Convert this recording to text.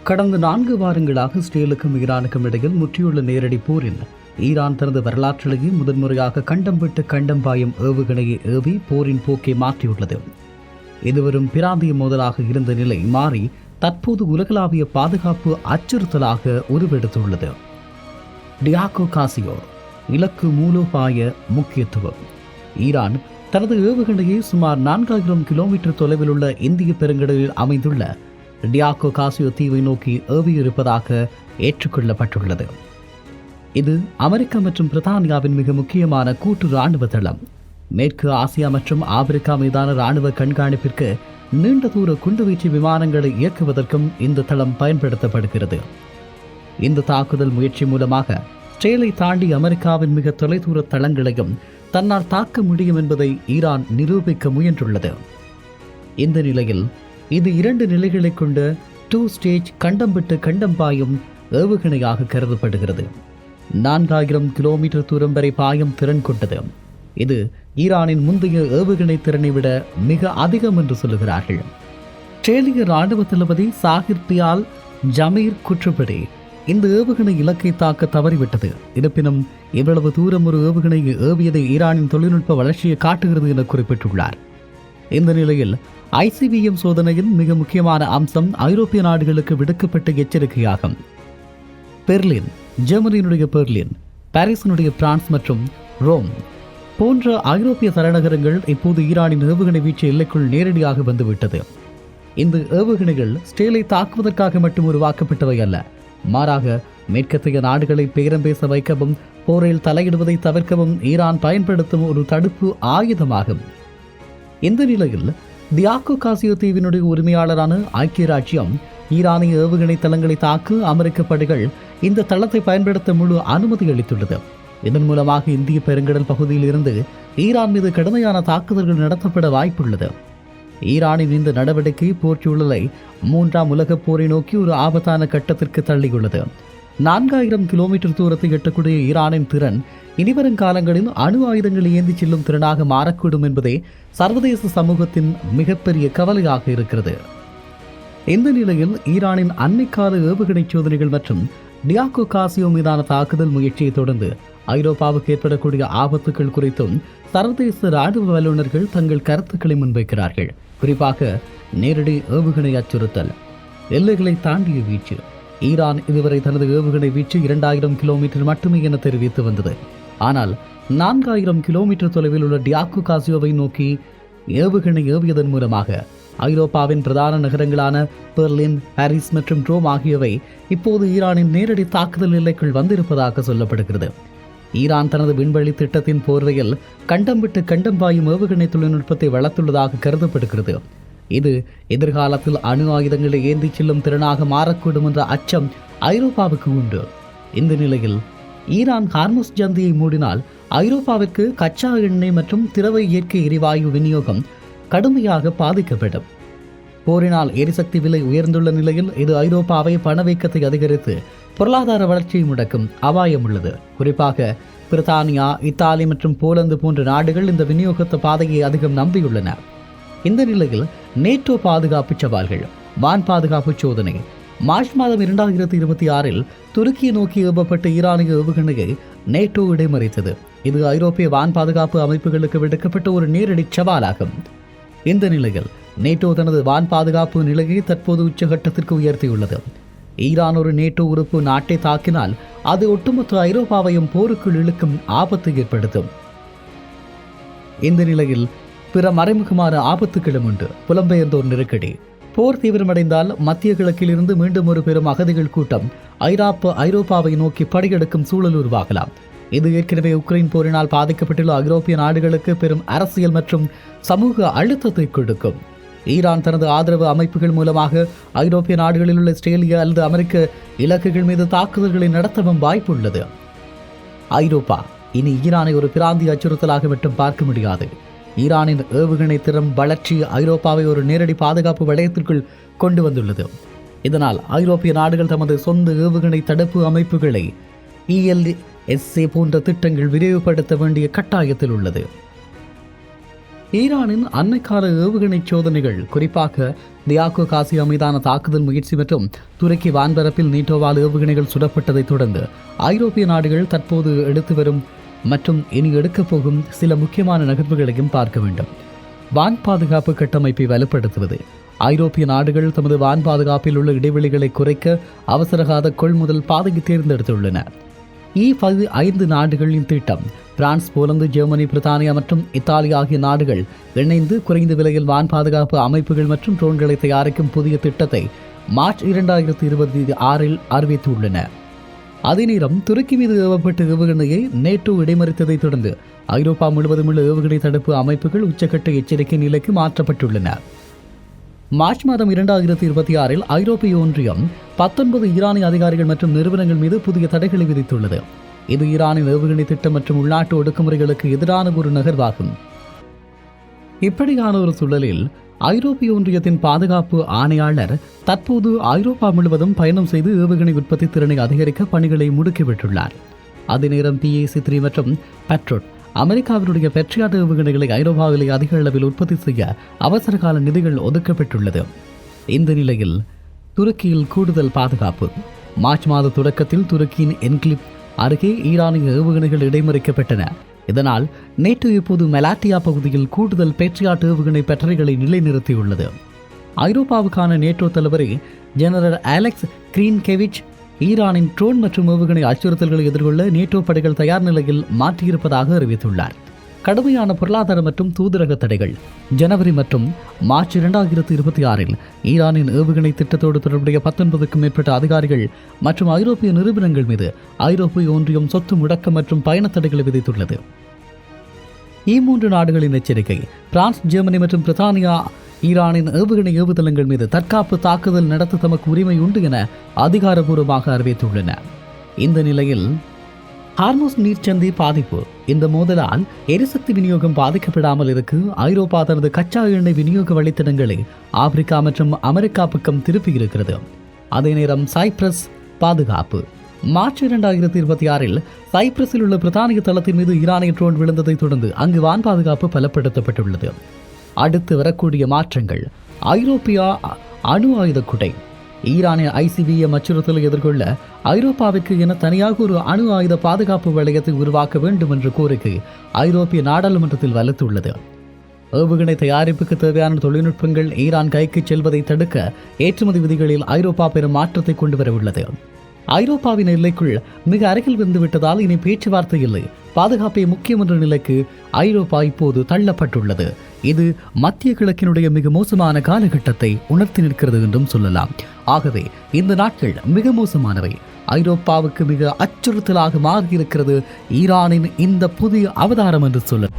கடந்த 4 வாரங்களாக இஸ்ரேலுக்கும் ஈரானுக்கும் இடையில் முற்றியுள்ள நேரடி போரில் ஈரான் தனது வரலாற்றிலேயே முதன்முறையாக கண்டம் விட்டு கண்டம் பாயும் ஏவுகணையை ஏவி போரின் போக்கை மாற்றியுள்ளது. இதுவரும் பிராந்திய மோதலாக இருந்த நிலை மாறி தற்போது உலகளாவிய பாதுகாப்பு அச்சுறுத்தலாக உருவெடுத்துள்ளது. டியாகோ காசியோ இலக்கு மூலோபாய முக்கியத்துவம். ஈரான் தனது ஏவுகணையை சுமார் 4000 கிலோமீட்டர் தொலைவில் உள்ள இந்திய பெருங்கடலில் அமைந்துள்ள டியாகோ காசியோ தீவை நோக்கி ஏவியிருப்பதாக ஏற்றுக்கொள்ளப்பட்டுள்ளது. இது அமெரிக்கா மற்றும் பிரித்தானியாவின் மிக முக்கியமான கூட்டு இராணுவ தளம். மேற்கு ஆசியா மற்றும் ஆப்பிரிக்கா மீதான இராணுவ கண்காணிப்பிற்கு நீண்ட தூர குண்டுவீச்சு விமானங்களை இயக்குவதற்கும் இந்த தளம் பயன்படுத்தப்படுகிறது. இந்த தாக்குதல் முயற்சி மூலமாக இஸ்ரேலை தாண்டி அமெரிக்காவின் மிக தொலைதூர தளங்களையும் தன்னால் தாக்க முடியும் என்பதை ஈரான் நிரூபிக்க முயன்றுள்ளது. இந்த நிலையில் இது 2 நிலைகளை கொண்ட 2 ஸ்டேஜ் கண்டம் விட்டு கண்டம் பாயும் ஏவுகணையாக கருதப்படுகிறது. 4000 கிலோமீட்டர் தூரம் வரை பாயும் திறன் கொண்டது. இது ஈரானின் முந்தைய ஏவுகணை திறனை விட மிக அதிகம் என்று சொல்லுகிறார்கள். இஸ்ரேலிய இராணுவ தளபதி சாகிர் பியால் ஜமீர் குற்றப்படி இந்த ஏவுகணை இலக்கை தாக்க தவறிவிட்டது. இருப்பினும் இவ்வளவு தூரம் ஒரு ஏவுகணையை ஏவியதை ஈரானின் தொழில்நுட்ப வளர்ச்சியை காட்டுகிறது என குறிப்பிட்டுள்ளார். இந்த நிலையில் ICBM சோதனையின் மிக முக்கியமான அம்சம் ஐரோப்பிய நாடுகளுக்கு விடுக்கப்பட்ட எச்சரிக்கையாகும். பெர்லின், ஜெர்மனியினுடைய பெர்லின், பாரிஸினுடைய பிரான்ஸ் மற்றும் ரோம் போன்ற ஐரோப்பிய தலைநகரங்கள் இப்போது ஈரானின் ஏவுகணை வீச்சு எல்லைக்குள் நேரடியாக வந்துவிட்டது. இந்த ஏவுகணைகள் இஸ்ரேலை தாக்குவதற்காக மட்டும் உருவாக்கப்பட்டவை அல்ல, மாறாக மேற்கத்திய நாடுகளை பேரம் பேச வைக்கவும் போரில் தலையிடுவதை தவிர்க்கவும் ஈரான் பயன்படுத்தும் ஒரு தடுப்பு ஆயுதமாகும். இந்த நிலையில் டியாகோ காசியோ தீவினுடைய உரிமையாளரான ஐக்கிய ராஜ்யம் ஈரானிய ஏவுகணை தளங்களை தாக்க அமெரிக்க படைகள் இந்த தளத்தை பயன்படுத்த முழு அனுமதி அளித்துள்ளது. இதன் மூலமாக இந்திய பெருங்கடல் பகுதியில் இருந்து ஈரான் மீது கடுமையான தாக்குதல்கள் நடத்தப்பட வாய்ப்புள்ளது. ஈரானின் இந்த நடவடிக்கை போர்ச்சூழலை 3ஆம் உலகப் போரை நோக்கி ஒரு ஆபத்தான கட்டத்திற்கு தள்ளியுள்ளது. 4000 கிலோமீட்டர் தூரத்தை எட்டக்கூடிய ஈரானின் திறன் இனிவரும் காலங்களில் அணு ஆயுதங்களை ஏந்தி செல்லும் திறனாக மாறக்கூடும் என்பதே சர்வதேச சமூகத்தின் மிகப்பெரிய கவலையாக இருக்கிறது. இந்த நிலையில் ஈரானின் அண்மைக்கால ஏவுகணை சோதனைகள் மற்றும் டியாகோ காசியோ மீதான தாக்குதல் முயற்சியை தொடர்ந்து ஐரோப்பாவுக்கு ஏற்படக்கூடிய ஆபத்துக்கள் குறித்தும் சர்வதேச இராணுவ வல்லுநர்கள் தங்கள் கருத்துக்களை முன்வைக்கிறார்கள். குறிப்பாக நேரடி ஏவுகணை அச்சுறுத்தல், எல்லைகளை தாண்டிய வீச்சு. ஈரான் இதுவரை தனது ஏவுகணை வீச்சு 2000 கிலோமீட்டர் மட்டுமே என தெரிவித்து வந்தது. ஆனால் 4000 கிலோமீட்டர் தொலைவில் உள்ள டியாகோ காசியோவை நோக்கி ஏவுகணை ஏவியதன் மூலமாக ஐரோப்பாவின் பிரதான நகரங்களான பெர்லின், பாரிஸ் மற்றும் ரோம் ஆகியவை இப்போது ஈரானின் நேரடி தாக்குதல் எல்லைக்குள் வந்திருப்பதாக சொல்லப்படுகிறது. ஈரான் தனது விண்வெளி திட்டத்தின் போர்வையில் கண்டம் விட்டு கண்டம் பாயும் ஏவுகணை தொழில்நுட்பத்தை வளர்த்துள்ளதாக கருதப்படுகிறது. இது எதிர்காலத்தில் அணு ஆயுதங்களை ஏந்தி செல்லும் திறனாக மாறக்கூடும் என்ற அச்சம் ஐரோப்பாவுக்கு உண்டு. இந்த நிலையில் ஈரான் ஹார்முஸ் ஜந்தியை மூடினால் ஐரோப்பாவிற்கு கச்சா எண்ணெய் மற்றும் திரவ இயற்கை எரிவாயு விநியோகம் கடுமையாக பாதிக்கப்படும். போரினால் எரிசக்தி விலை உயர்ந்துள்ள நிலையில் இது ஐரோப்பாவை பணவீக்கத்தை அதிகரித்து பொருளாதார வளர்ச்சியை முடக்கும் அபாயம் உள்ளது. குறிப்பாக பிரித்தானியா, இத்தாலி மற்றும் போலந்து போன்ற நாடுகள் இந்த விநியோகத்த பாதையை அதிகம் நம்பியுள்ளன. இந்த நிலையில் நேட்டோ பாதுகாப்பு சவால்கள். வான் பாதுகாப்பு சோதனை. மார்ச் மாதம் 2026 துருக்கியை நோக்கி ஏவப்பட்ட ஈரானிய ஏவுகணையை நேட்டோ இடைமறித்தது. இது ஐரோப்பிய வான் பாதுகாப்பு அமைப்புகளுக்கு விடுக்கப்பட்ட ஒரு நேரடி சவாலாகும். இந்த நிலையில் நேட்டோ தனது வான் பாதுகாப்பு நிலையை தற்போது உச்சகட்டத்திற்கு உயர்த்தியுள்ளது. ஈரான் ஒரு நேட்டோ உறுப்பு நாட்டை தாக்கினால் அது ஒட்டுமொத்த ஐரோப்பாவையும் போருக்குள் இழுக்கும் ஆபத்தை ஏற்படுத்தும். இந்த நிலையில் பிற மறைமுகமான ஆபத்துக்களும் உண்டு. புலம்பெயர்ந்தோர் நெருக்கடி. போர் தீவிரமடைந்தால் மத்திய கிழக்கில் இருந்து மீண்டும் ஒரு பெரும் அகதிகள் கூட்டம் ஐரோப்பாவை நோக்கி படையெடுக்கும் சூழல் உருவாகலாம். இது ஏற்கனவே உக்ரைன் போரினால் பாதிக்கப்பட்டுள்ள ஐரோப்பிய நாடுகளுக்கு பெரும் அரசியல் மற்றும் சமூக அழுத்தத்தை கொடுக்கும். ஈரான் தனது ஆதரவு அமைப்புகள் மூலமாக ஐரோப்பிய நாடுகளில் உள்ள இஸ்ரேலிய அல்லது அமெரிக்க இலக்குகள் மீது தாக்குதல்களை நடத்தவும் வாய்ப்புள்ளது. ஐரோப்பா இனி ஈரானை ஒரு பிராந்திய அச்சுறுத்தலாக மட்டும் பார்க்க முடியாது. ஈரானின் ஏவுகணை திறம் வளர்ச்சி ஐரோப்பாவை ஒரு நேரடி பாதுகாப்பு வளையத்திற்குள் கொண்டு வந்துள்ளது. இதனால் ஐரோப்பிய நாடுகள் தமது சொந்த ஏவுகணை தடுப்பு அமைப்புகளை ELSA போன்ற திட்டங்கள் விரிவுபடுத்த வேண்டிய கட்டாயத்தில் உள்ளது. ஈரானின் அண்மைக்கால ஏவுகணை சோதனைகள், குறிப்பாக தியாகோ காசியா மீதான தாக்குதல் முயற்சி மற்றும் துருக்கி வான்பரப்பில் நீட்டோவால் ஏவுகணைகள் சுடப்பட்டதைத் தொடர்ந்து ஐரோப்பிய நாடுகள் தற்போது எடுத்து வரும் மற்றும் இனி எடுக்கப் போகும் சில முக்கியமான நகர்வுகளையும் பார்க்க வேண்டும். வான் பாதுகாப்பு கட்டமைப்பை வலுப்படுத்துவது. ஐரோப்பிய நாடுகள் தமது வான் பாதுகாப்பில் உள்ள இடைவெளிகளை குறைக்க அவசரகால கொள்முதல் பாதையை தேர்ந்தெடுத்துள்ளன. E5 நாடுகளின் திட்டம் பிரான்ஸ், போலந்து, ஜெர்மனி, பிரித்தானியா மற்றும் இத்தாலி ஆகிய நாடுகள் இணைந்து குறைந்த விலையில் வான் பாதுகாப்பு அமைப்புகள் மற்றும் ட்ரோன்களை தயாரிக்கும் புதிய திட்டத்தை மார்ச் 2026 அறிவித்துள்ளன. அதே நேரம் துருக்கி மீது ஏவப்பட்ட ஏவுகணையை நேட்டோ இடைமறித்ததை தொடர்ந்து ஐரோப்பா முழுவதும் உள்ள ஏவுகணை தடுப்பு அமைப்புகள் உச்சக்கட்ட எச்சரிக்கை நிலைக்கு மாற்றப்பட்டுள்ளன. மார்ச் மாதம் 2026 ஐரோப்பிய ஒன்றியம் 19 ஈரானிய அதிகாரிகள் மற்றும் நிறுவனங்கள் மீது புதிய தடைகளை விதித்துள்ளது. இது ஈரானின் ஏவுகணை திட்டம் மற்றும் உள்நாட்டு ஒடுக்குமுறைகளுக்கு எதிரான ஒரு நகர்வாகும். இப்படியான ஒரு சூழலில் ஐரோப்பிய ஒன்றியத்தின் பாதுகாப்பு ஆணையாளர் தற்போது ஐரோப்பா முழுவதும் பயணம் செய்து ஏவுகணை உற்பத்தி திறனை அதிகரிக்க பணிகளை முடுக்கிவிட்டுள்ளார். அதே நேரம் PAC-3 மற்றும் பெட்ரோட் அமெரிக்காவினுடைய பெட்ரியாட் ஏவுகணைகளை ஐரோப்பாவிலே அதிக அளவில் உற்பத்தி செய்ய அவசரகால நிதிகள் ஒதுக்கப்பட்டுள்ளது. இந்த நிலையில் துருக்கியில் கூடுதல் பாதுகாப்பு. மார்ச் மாத தொடக்கத்தில் துருக்கியின் என்கிலிப் அருகே ஈரானிய ஏவுகணைகள் இடைமறிக்கப்பட்டன. இதனால் நேட்டோ இப்போது மெலாட்டியா பகுதியில் கூடுதல் பேட்ரியாட் ஏவுகணை பேட்டரிகளை நிலைநிறுத்தியுள்ளது. ஐரோப்பாவுக்கான நேட்டோ தலைவர் ஜெனரல் அலெக்ஸ் கிரீன்கெவிச் ஈரானின் ட்ரோன் மற்றும் ஏவுகணை அச்சுறுத்தல்களை எதிர்கொள்ள நேட்டோ படைகள் தயார் நிலையில் மாற்றியிருப்பதாக அறிவித்துள்ளார். கடுமையான பொருளாதார மற்றும் தூதரக தடைகள். ஜனவரி மற்றும் மார்ச் 2026 ஈரானின் ஏவுகணை திட்டத்தோடு தொடர்புடைய 19க்கும் மேற்பட்ட அதிகாரிகள் மற்றும் ஐரோப்பிய நிறுவனங்கள் மீது ஐரோப்பிய ஒன்றியம் சொத்து முடக்கம் மற்றும் பயண தடைகளை விதித்துள்ளது. E3 நாடுகளின் எச்சரிக்கை. பிரான்ஸ், ஜெர்மனி மற்றும் பிரித்தானியா ஈரானின் ஏவுகணை ஏவுதளங்கள் மீது தற்காப்பு தாக்குதல் நடத்த தமக்கு உரிமை உண்டு என அதிகாரப்பூர்வமாக அறிவித்துள்ளன. இந்த நிலையில் ஹார்மோஸ் நீர்ச்சந்தி பாதிப்பு. இந்த மோதலால் எரிசக்தி விநியோகம் பாதிக்கப்படாமல் இருக்க ஐரோப்பா தனது கச்சா எண்ணெய் விநியோக வழித்தடங்களை ஆப்பிரிக்கா மற்றும் அமெரிக்கா பக்கம் திருப்பியிருக்கிறது. அதே நேரம் சைப்ரஸ் பாதுகாப்பு. மார்ச் 2026 சைப்ரஸில் உள்ள பிரித்தானிய தளத்தின் மீது ஈரானிய ட்ரோன் விழுந்ததை தொடர்ந்து அங்கு வான் பாதுகாப்பு பலப்படுத்தப்பட்டுள்ளது. அடுத்து வரக்கூடிய மாற்றங்கள். ஐரோப்பியா அணு ஆயுத குடை. ஈரானிய ICBM அச்சுறுத்தலை எதிர்கொள்ள ஐரோப்பாவிற்கு என தனியாக ஒரு அணு ஆயுத பாதுகாப்பு வளையத்தை உருவாக்க வேண்டும் என்ற கோரிக்கை ஐரோப்பிய நாடாளுமன்றத்தில் வலுத்துள்ளது. ஏவுகணை தயாரிப்புக்கு தேவையான தொழில்நுட்பங்கள் ஈரான் கைக்கு செல்வதை தடுக்க ஏற்றுமதி விதிகளில் ஐரோப்பா பெரும் மாற்றத்தை கொண்டு வர உள்ளது. ஐரோப்பாவின் எல்லைக்குள் மிக அருகில் வந்துவிட்டதால் இனி பேச்சுவார்த்தை இல்லை. பாதுகாப்பை முக்கியம் என்ற நிலைக்கு ஐரோப்பா இப்போது தள்ளப்பட்டுள்ளது. இது மத்திய கிழக்கினுடைய மிக மோசமான காலகட்டத்தை உணர்த்தி நிற்கிறது என்றும் சொல்லலாம். ஆகவே இந்த நாட்கள் மிக மோசமானவை. ஐரோப்பாவுக்கு மிக அச்சுறுத்தலாக மாறியிருக்கிறது ஈரானின் இந்த புதிய அவதாரம் என்று சொல்லலாம்.